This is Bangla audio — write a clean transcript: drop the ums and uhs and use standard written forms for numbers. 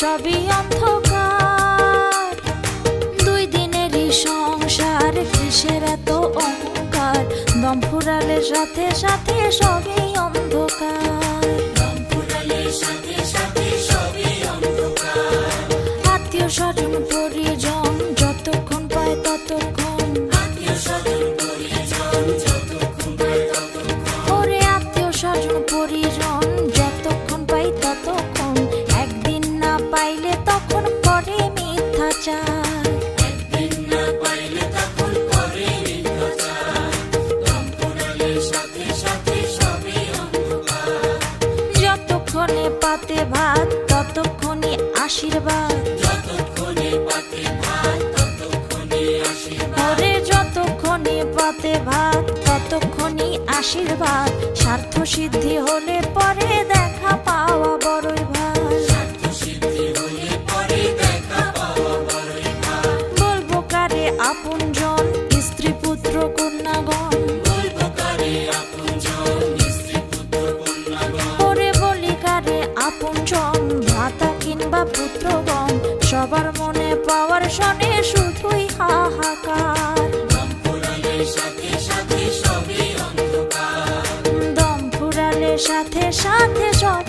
সবই অন্ধকার। 2 দিনেরই সংসার, কিসের এত অহংকার? দম ফুরালে সাথে সাথে সবই অন্ধকার। আত্মীয় স্বজন পরিজন যতক্ষণ পায় ততক্ষণ, ওরে আত্মীয় স্বজন পরিজন যতক্ষণ পাই ততক্ষণ, একদিন না পাইলে তখন করে মিথ্যাচার। যতক্ষণে পাতে ভাত ততক্ষণই আশীর্বাদ, ওরে যতক্ষণে পাতে ভাত ততক্ষণই আশীর্বাদ। স্বার্থ সিদ্ধি হলে পরে দেখা পাওয়া বড়ই ভার। বলবো কারে আপনজন, স্ত্রী পুত্র কন্যাগণ, ওরে বলি কারে আপনজন, ভ্রাতা কিংবা পুত্রগণ, সবার মনে পাওয়ার শনে শুধুই হাহাকার। দম ফুরালে সাথে সাথে সবই